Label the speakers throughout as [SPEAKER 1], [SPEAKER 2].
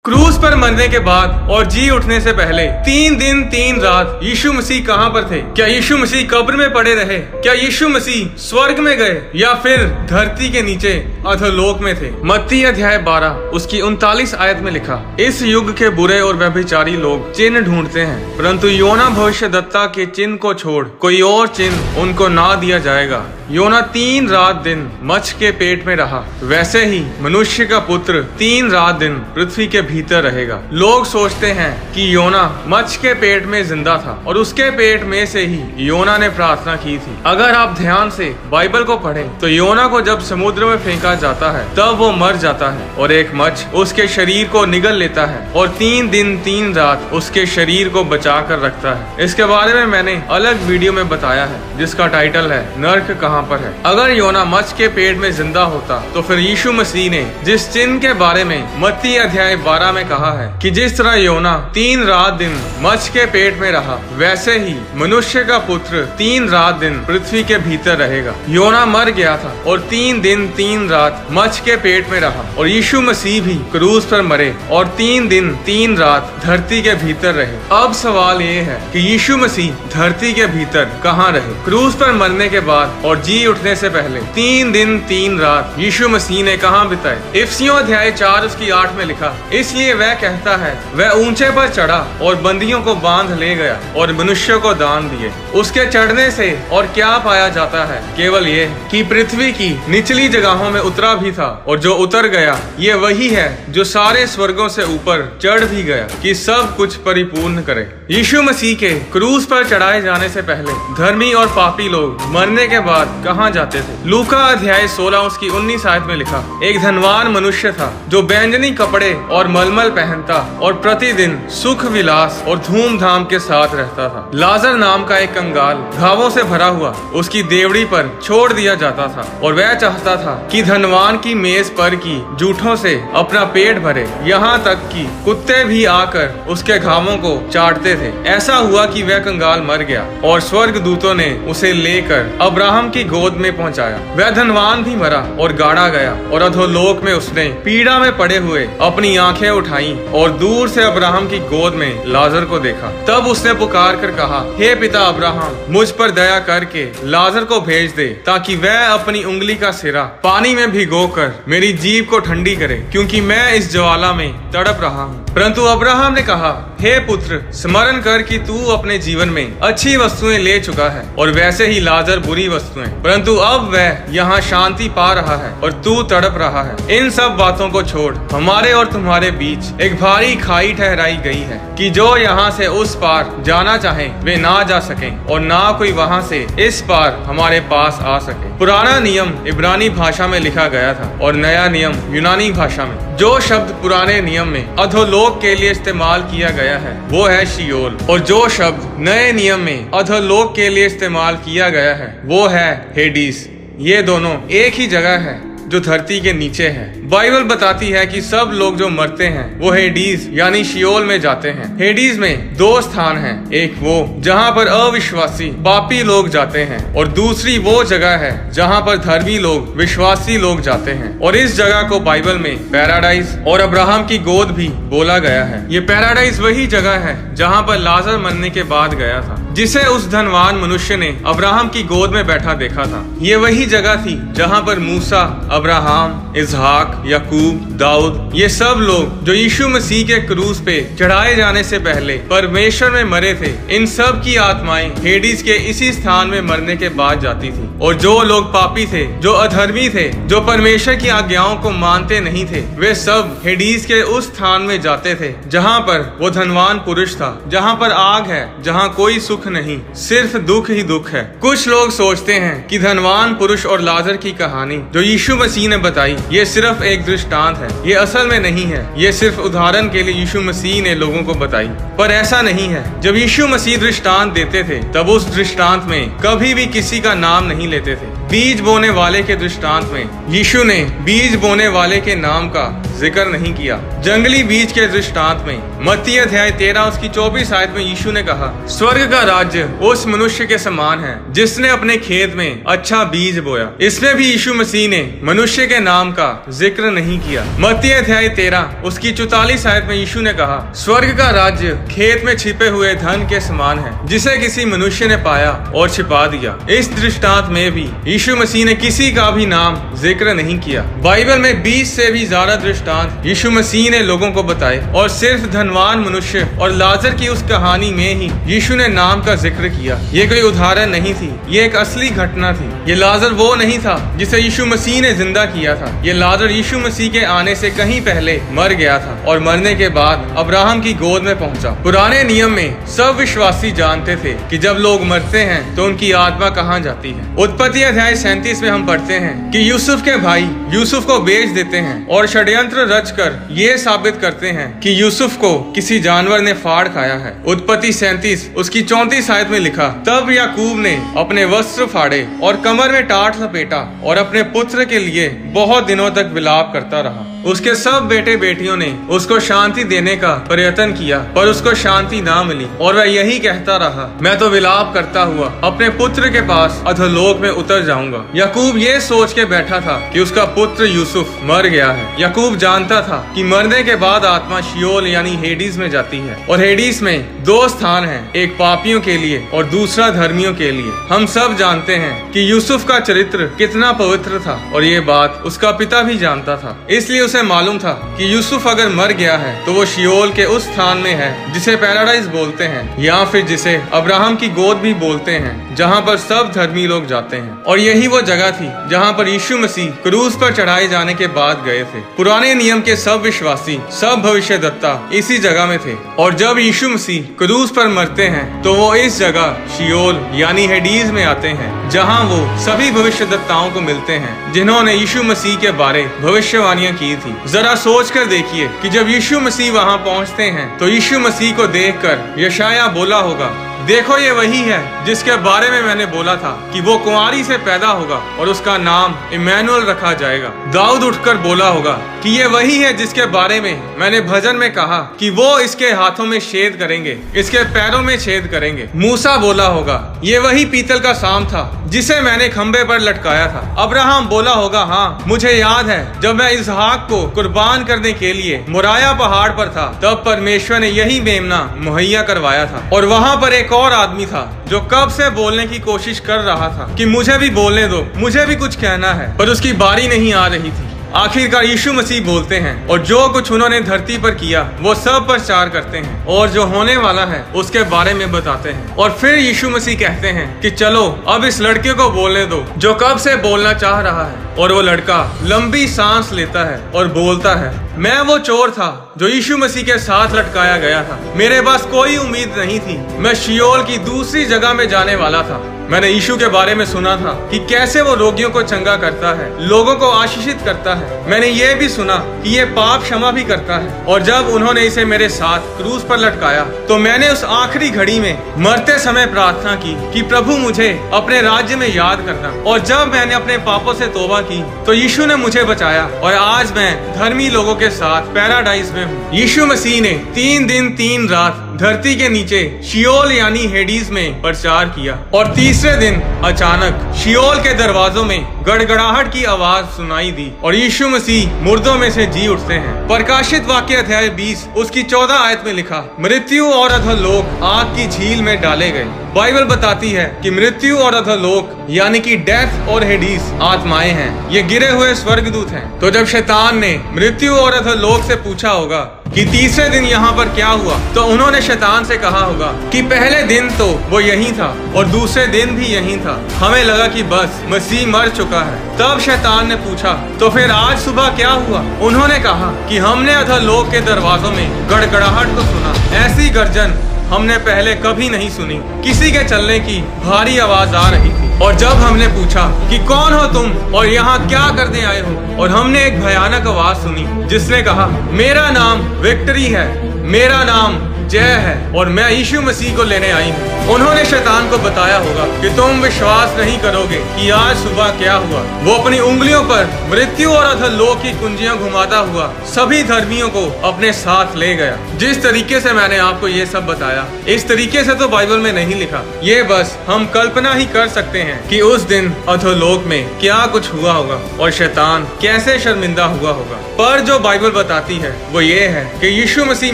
[SPEAKER 1] Cruise पर मरने के बाद और जी उठने से पहले 3 दिन 3 रात यीशु मसीह कहाँ पर थे? क्या यीशु मसीह कब्र में पड़े रहे? क्या यीशु मसीह स्वर्ग में गए या फिर धरती के नीचे अधोलोक में थे? मत्ती अध्याय 12 उसकी 39 आयत में लिखा, इस युग के बुरे और व्यभिचारी लोग चिन्ह ढूंढते हैं, परंतु योना भविष्यद्वक्ता के चिन्ह को छोड़ कोई और चिन्ह उनको ना दिया जाएगा। योना 3 रात दिन मच्छ के पेट में रहा, वैसे ही मनुष्य का पुत्र 3 रात दिन पृथ्वी के भीतर रहेगा। लोग सोचते हैं कि योना मच्छ के पेट में जिंदा था और उसके पेट में से ही योना ने प्रार्थना की थी। अगर आप ध्यान से बाइबल को पढ़ें तो योना को जब समुद्र में फेंका जाता है तब वो मर जाता है और एक मच्छ उसके शरीर को निगल लेता है और 3 दिन 3 रात उसके शरीर को बचा कर रखता है। इसके बारे में मैंने अलग वीडियो में बताया है जिसका टाइटल है नर्क कहाँ पर है। अगर योना मच्छ के पेट में जिंदा होता तो फिर यीशु मसीह ने जिस चिन्ह के बारे में मत्ती अध्याय 12 में कहा है कि जिस तरह योना 3 रात दिन मच्छ के पेट में रहा, वैसे ही मनुष्य का पुत्र 3 रात दिन पृथ्वी के भीतर रहेगा। योना मर गया था और 3 दिन 3 रात मच्छ के पेट में रहा और यीशु मसीह भी क्रूज पर मरे और 3 दिन 3 रात धरती के भीतर रहे। अब सवाल ये है कि यीशु मसीह धरती के भीतर कहाँ रहे? क्रूज पर मरने के बाद और जी उठने से पहले 3 दिन 3 रात यीशु मसीह ने कहाँ बिताए? इफिसियों अध्याय 4 उसकी 8 में लिखा, इसलिए वह कहता है, वह ऊंचे पर चढ़ा और बंदियों को बांध ले गया और मनुष्यों को दान दिए। उसके चढ़ने से और क्या पाया जाता है? केवल ये कि पृथ्वी की निचली जगहों में उतरा भी था और जो उतर गया ये वही है जो सारे स्वर्गों से ऊपर चढ़ भी गया कि सब कुछ परिपूर्ण करे। यीशु मसीह के क्रूज पर चढ़ाए जाने से पहले धर्मी और पापी लोग मरने के बाद कहाँ जाते थे? लूका अध्याय 16 उसकी 19 आयत में लिखा, एक धनवान मनुष्य था जो बैंजनी कपड़े और मलमल पहनता और प्रतिदिन सुख विलास और धूमधाम के साथ रहता था। लाजर नाम का एक कंगाल घावों से भरा हुआ उसकी देवड़ी पर छोड़ दिया जाता था और वह चाहता था कि धनवान की मेज पर की जूठों से अपना पेट भरे, यहाँ तक कि कुत्ते भी आकर उसके घावों को चाटते थे। ऐसा हुआ कि वह कंगाल मर गया और स्वर्ग दूतों ने उसे लेकर अब्राहम की गोद में पहुंचाया। वह धनवान भी मरा और गाड़ा गया और अधोलोक में उसने पीड़ा में पड़े हुए अपनी आंखें उठाई और दूर से अब्राहम की गोद में लाजर को देखा। तब उसने पुकार कर कहा, हे पिता अब्राहम, मुझ पर दया करके लाजर को भेज दे ताकि वह अपनी उंगली का सिरा पानी में भिगोकर मेरी जीभ को ठंडी करे, क्योंकि मैं इस ज्वाला में तड़प रहा हूँ। परंतु अब्राहम ने कहा, हे पुत्र, स्मरण कर कि तू अपने जीवन में अच्छी वस्तुएं ले चुका है और वैसे ही लाजर बुरी वस्तुएं, परंतु अब वह यहाँ शांति पा रहा है और तू तड़प रहा है। इन सब बातों को छोड़ हमारे और तुम्हारे बीच एक भारी खाई ठहराई गई है कि जो यहाँ से उस पार जाना चाहे वे ना जा सकें और ना कोई वहाँ से इस पार हमारे पास आ सके। पुराना नियम इब्रानी भाषा में लिखा गया था और नया नियम यूनानी भाषा में। जो शब्द पुराने नियम में अधोलोक के लिए इस्तेमाल किया गया है वो है शियोल, और जो शब्द नए नियम में अधोलोक के लिए इस्तेमाल किया गया है वो है हेडीस। ये दोनों एक ही जगह है जो धरती के नीचे है। बाइबल बताती है कि सब लोग जो मरते हैं वो हेडीज यानी शियोल में जाते हैं। हेडीज में 2 स्थान हैं, एक वो जहाँ पर अविश्वासी पापी लोग जाते हैं और दूसरी वो जगह है जहाँ पर धर्मी लोग विश्वासी लोग जाते हैं। और इस जगह को बाइबल में पैराडाइज और अब्राहम की गोद भी बोला गया है। ये पैराडाइज वही जगह है जहाँ पर लाजर मरने के बाद गया था, जिसे उस धनवान मनुष्य ने अब्राहम की गोद में बैठा देखा था। ये वही जगह थी जहाँ पर मूसा, अब्राहम, इसहाक, याकूब, दाऊद, ये सब लोग जो यीशु मसीह के क्रूज पे चढ़ाए जाने से पहले परमेश्वर में मरे थे, इन सब की आत्माएं हेडीज के इसी स्थान में मरने के बाद जाती थी। और जो लोग पापी थे, जो अधर्मी थे, जो परमेश्वर की आज्ञाओं को मानते नहीं थे, वे सब हेडीज के उस स्थान में जाते थे जहाँ पर वो धनवान पुरुष था, जहाँ पर आग है, जहाँ कोई सुख नहीं, सिर्फ दुख ही दुख है। कुछ लोग सोचते हैं कि धनवान पुरुष और लाजर की कहानी जो यीशु मसीह ने बताई ये सिर्फ एक दृष्टांत है। ये असल में नहीं है, ये सिर्फ उदाहरण के लिए यीशु मसीह ने लोगों को बताई। पर ऐसा नहीं है। जब यीशु मसीह दृष्टांत देते थे तब उस दृष्टांत में कभी भी किसी का नाम नहीं लेते थे। बीज बोने वाले के दृष्टांत में यीशु ने बीज बोने वाले के नाम का जिक्र नहीं किया। जंगली बीज के दृष्टांत में मत्ती अध्याय 13 उसकी 24 आयत में यीशु ने कहा, स्वर्ग का राज्य उस मनुष्य के समान है जिसने अपने खेत में अच्छा बीज बोया। इसमें भी यीशु मसीह ने मनुष्य के नाम का जिक्र नहीं किया। मत्ती अध्याय 13 उसकी 44 आयत में यीशु ने कहा, स्वर्ग का राज्य खेत में छिपे हुए धन के समान है जिसे किसी मनुष्य ने पाया और छिपा दिया। इस दृष्टांत में भी यीशु मसीह ने किसी का भी नाम जिक्र नहीं किया। बाइबल में 20 से भी ज्यादा दृष्टांत यीशु मसीह ने लोगों को बताए और सिर्फ धनवान मनुष्य और लाजर की उस कहानी में ही यीशु ने नाम का जिक्र किया। ये कोई उदाहरण नहीं थी, ये एक असली घटना थी। ये लाजर वो नहीं था जिसे यीशु मसीह ने जिंदा किया था। ये लाजर यीशु मसीह के आने से कहीं पहले मर गया था और मरने के बाद अब्राहम की गोद में पहुंचा। पुराने नियम में सब विश्वासी जानते थे कि जब लोग मरते हैं तो उनकी आत्मा कहाँ जाती है। उत्पत्ति अध्याय 37 में हम पढ़ते हैं कि यूसुफ के भाई यूसुफ को बेच देते हैं और षड्यंत्र रचकर ये साबित करते हैं कि यूसुफ को किसी जानवर ने फाड़ खाया है। उत्पत्ति 37 उसकी 34 आयत में लिखा, तब याकूब ने अपने वस्त्र फाड़े और कमर में टाट लपेटा और अपने पुत्र के लिए बहुत दिनों तक विलाप करता रहा। उसके सब बेटे बेटियों ने उसको शांति देने का प्रयत्न किया पर उसको शांति ना मिली और वह यही कहता रहा, मैं तो विलाप करता हुआ अपने पुत्र के पास अधोलोक में उतर जाऊंगा। याकूब ये सोच के बैठा था कि उसका पुत्र यूसुफ मर गया है। याकूब जानता था कि मरने के बाद आत्मा शियोल यानी हेडीज में जाती है और हेडीज में दो स्थान हैं, एक पापियों के लिए और दूसरा धर्मियों के लिए। हम सब जानते हैं कि यूसुफ का चरित्र कितना पवित्र था और ये बात उसका पिता भी जानता था। इसलिए उसे मालूम था कि यूसुफ अगर मर गया है तो वो शियोल के उस स्थान में है जिसे पैराडाइज बोलते हैं या फिर जिसे अब्राहम की गोद भी बोलते हैं, जहाँ पर सब धर्मी लोग जाते हैं। और यही वो जगह थी जहाँ पर यीशु मसीह क्रूस पर चढ़ाए जाने के बाद गए थे। पुराने नियम के सब विश्वासी, सब भविष्यद्वक्ता इसी जगह में थे और जब यीशु मसीह क्रूस पर मरते हैं तो वो इस जगह शियोल यानी हेडीज में आते हैं, जहाँ वो सभी भविष्यद्वक्ताओं को मिलते हैं जिन्होंने यीशु मसीह के बारे भविष्यवाणियां की थी। जरा सोच कर देखिए कि जब यीशु मसीह वहाँ पहुँचते हैं तो यीशु मसीह को देखकर यशायाह बोला होगा, देखो ये वही है जिसके बारे में मैंने बोला था कि वो कुंवारी से पैदा होगा और उसका नाम इमैनुअल रखा जाएगा। दाऊद उठकर बोला होगा कि ये वही है जिसके बारे में मैंने भजन में कहा कि वो इसके हाथों में छेद करेंगे, इसके पैरों में छेद करेंगे। मूसा बोला होगा, ये वही पीतल का सांप था जिसे मैंने खंबे पर लटकाया था। अब्राहम बोला होगा, हाँ मुझे याद है जब मैं इसहाक को कुर्बान करने के लिए मोराया पहाड़ पर था तब परमेश्वर ने यही मेमना मुहैया करवाया था। और वहाँ पर एक और आदमी था जो कब से बोलने की कोशिश कर रहा था कि मुझे भी बोलने दो, मुझे भी कुछ कहना है, पर उसकी बारी नहीं आ रही थी। आखिरकार यीशु मसीह बोलते हैं और जो कुछ उन्होंने धरती पर किया वो सब प्रचार करते हैं और जो होने वाला है उसके बारे में बताते हैं। और फिर यीशु मसीह कहते हैं कि चलो अब इस लड़के को बोलने दो जो कब से बोलना चाह रहा है। और वो लड़का लंबी सांस लेता है और बोलता है, मैं वो चोर था जो यीशु मसीह के साथ लटकाया गया था। मेरे पास कोई उम्मीद नहीं थी, मैं शियोल की दूसरी जगह में जाने वाला था। मैंने यीशु के बारे में सुना था कि कैसे वो रोगियों को चंगा करता है, लोगों को आशीषित करता है। मैंने ये भी सुना कि ये पाप क्षमा भी करता है। और जब उन्होंने इसे मेरे साथ क्रूस पर लटकाया तो मैंने उस आखिरी घड़ी में मरते समय प्रार्थना की कि प्रभु मुझे अपने राज्य में याद करना। और जब मैंने अपने पापों से तौबा की तो यीशु ने मुझे बचाया और आज मैं धर्मी लोगों के साथ पैराडाइज में हूँ। यीशु मसीह ने 3 दिन 3 रात धरती के नीचे शियोल यानी हेडीज में प्रचार किया और तीसरे दिन अचानक शियोल के दरवाजों में गड़गड़ाहट की आवाज सुनाई दी और यीशु मसीह मुर्दों में से जी उठते हैं। प्रकाशित वाक्य अध्याय 20 उसकी 14 आयत में लिखा, मृत्यु और अधोलोक आग की झील में डाले गए। बाइबल बताती है कि मृत्यु और अधोलोक यानी कि डेथ और हेडीज आत्माएं हैं, ये गिरे हुए स्वर्गदूत हैं। तो जब शैतान ने मृत्यु और अधोलोक से पूछा होगा कि तीसरे दिन यहाँ पर क्या हुआ, तो उन्होंने शैतान से कहा होगा कि पहले दिन तो वो यही था और दूसरे दिन भी यही था, हमें लगा कि बस मसीह मर चुका है। तब शैतान ने पूछा, तो फिर आज सुबह क्या हुआ? उन्होंने कहा कि हमने अधोलोक के दरवाजों में गड़गड़ाहट को सुना, ऐसी गर्जन हमने पहले कभी नहीं सुनी, किसी के चलने की भारी आवाज आ रही थी। और जब हमने पूछा कि कौन हो तुम और यहाँ क्या करने आए हो, और हमने एक भयानक आवाज सुनी जिसने कहा, मेरा नाम विक्ट्री है, मेरा नाम जय है और मैं यीशु मसीह को लेने आई हूँ। उन्होंने शैतान को बताया होगा कि तुम विश्वास नहीं करोगे कि आज सुबह क्या हुआ। वो अपनी उंगलियों पर मृत्यु और अधोलोक की कुंजियां घुमाता हुआ सभी धर्मियों को अपने साथ ले गया। जिस तरीके से मैंने आपको ये सब बताया, इस तरीके से तो बाइबल में नहीं लिखा। ये बस हम कल्पना ही कर सकते हैं कि उस दिन अधोलोक में क्या कुछ हुआ होगा और शैतान कैसे शर्मिंदा हुआ होगा। पर जो बाइबल बताती है वो ये है कि यीशु मसीह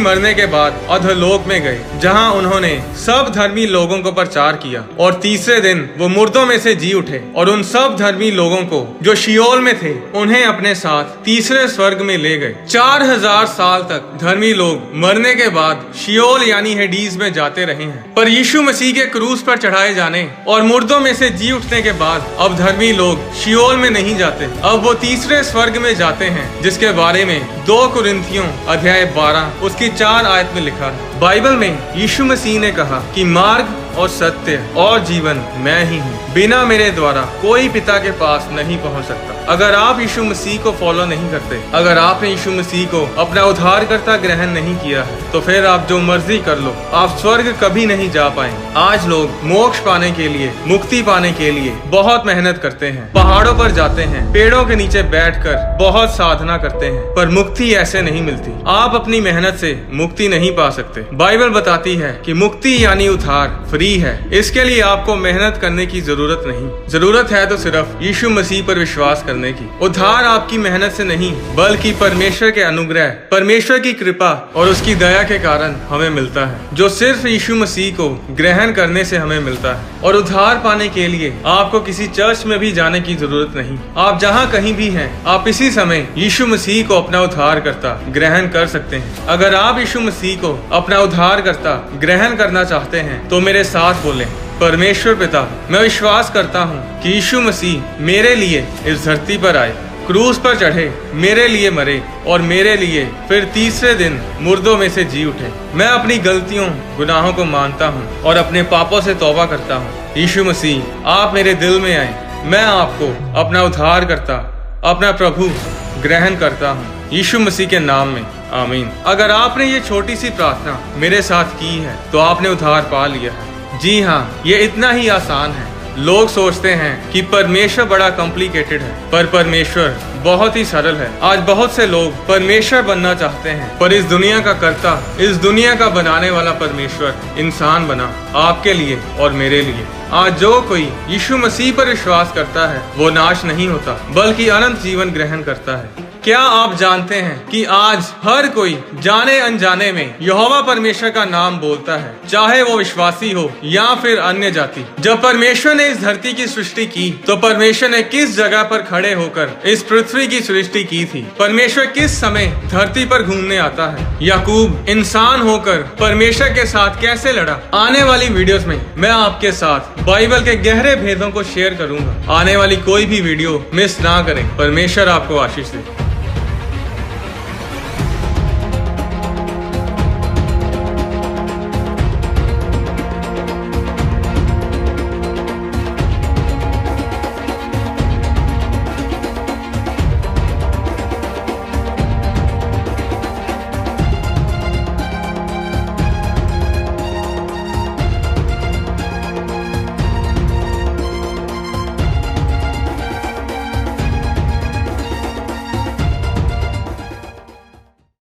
[SPEAKER 1] मरने के बाद अधोलोक में गए, जहां उन्होंने सब धर्मी लोगों को प्रचार किया और तीसरे दिन वो मुर्दों में से जी उठे और उन सब धर्मी लोगों को जो शियोल में थे उन्हें अपने साथ तीसरे स्वर्ग में ले गए। 4000 साल तक धर्मी लोग मरने के बाद शियोल यानी हेडीज में जाते रहे हैं, पर यीशु मसीह के क्रूस पर चढ़ाए जाने और मुर्दों में से जी उठने के बाद अब धर्मी लोग शियोल में नहीं जाते, अब वो तीसरे स्वर्ग में जाते हैं, जिसके बारे में 2 कुरिन्थियों अध्याय 12 उसकी 4 आयत में लिखा है। बाइबल में यीशु मसीह ने कहा कि मार्ग और सत्य और जीवन मैं ही हूँ, बिना मेरे द्वारा कोई पिता के पास नहीं पहुँच सकता। अगर आप यीशु मसीह को फॉलो नहीं करते, अगर आपने यीशु मसीह को अपना उद्धारकर्ता ग्रहण नहीं किया है, तो फिर आप जो मर्जी कर लो, आप स्वर्ग कभी नहीं जा पाएंगे। आज लोग मोक्ष पाने के लिए, मुक्ति पाने के लिए बहुत मेहनत करते हैं, पहाड़ों पर जाते हैं, पेड़ों के नीचे बैठकर बहुत साधना करते हैं, पर मुक्ति ऐसे नहीं मिलती। आप अपनी मेहनत से मुक्ति नहीं पा सकते। बाइबल बताती है कि मुक्ति यानी उद्धार फ्री है, इसके लिए आपको मेहनत करने की जरूरत नहीं। जरूरत है तो सिर्फ यीशु मसीह पर विश्वास करने की। उद्धार आपकी मेहनत से नहीं, बल्कि परमेश्वर के अनुग्रह, परमेश्वर की कृपा और उसकी दया के कारण हमें मिलता है, जो सिर्फ यीशु मसीह को ग्रहण करने से हमें मिलता है। और उद्धार पाने के लिए आपको किसी चर्च में भी जाने की जरूरत नहीं। आप जहाँ कहीं भी हैं, आप इसी समय यीशु मसीह को अपना उद्धारकर्ता ग्रहण कर सकते हैं। अगर आप यीशु मसीह को अपना उद्धारकर्ता ग्रहण करना चाहते हैं तो मेरे साथ बोलें, परमेश्वर पिता, मैं विश्वास करता हूँ कि यीशु मसीह मेरे लिए इस धरती पर आए, क्रूस पर चढ़े, मेरे लिए मरे और मेरे लिए फिर तीसरे दिन मुर्दों में से जी उठे। मैं अपनी गलतियों, गुनाहों को मानता हूँ और अपने पापों से तौबा करता हूँ। यीशु मसीह, आप मेरे दिल में आए, मैं आपको अपना उद्धारकर्ता, अपना प्रभु ग्रहण करता हूँ, यीशु मसीह के नाम में, आमीन। अगर आपने ये छोटी सी प्रार्थना मेरे साथ की है तो आपने उद्धार पा लिया है। जी हाँ, ये इतना ही आसान है। लोग सोचते हैं कि परमेश्वर बड़ा कॉम्प्लिकेटेड है, पर परमेश्वर बहुत ही सरल है। आज बहुत से लोग परमेश्वर बनना चाहते हैं, पर इस दुनिया का कर्ता, इस दुनिया का बनाने वाला परमेश्वर इंसान बना आपके लिए और मेरे लिए। आज जो कोई यीशु मसीह पर विश्वास करता है वो नाश नहीं होता, बल्कि अनंत जीवन ग्रहण करता है। क्या आप जानते हैं कि आज हर कोई जाने अनजाने में यहोवा परमेश्वर का नाम बोलता है, चाहे वो विश्वासी हो या फिर अन्य जाति। जब परमेश्वर ने इस धरती की सृष्टि की तो परमेश्वर ने किस जगह पर खड़े होकर इस पृथ्वी की सृष्टि की थी? परमेश्वर किस समय धरती पर घूमने आता है? याकूब इंसान होकर परमेश्वर के साथ कैसे लड़ा? आने वाली वीडियोस में मैं आपके साथ बाइबल के गहरे भेदों को शेयर करूंगा। आने वाली कोई भी वीडियो मिस ना करें। परमेश्वर आपको आशीष दे।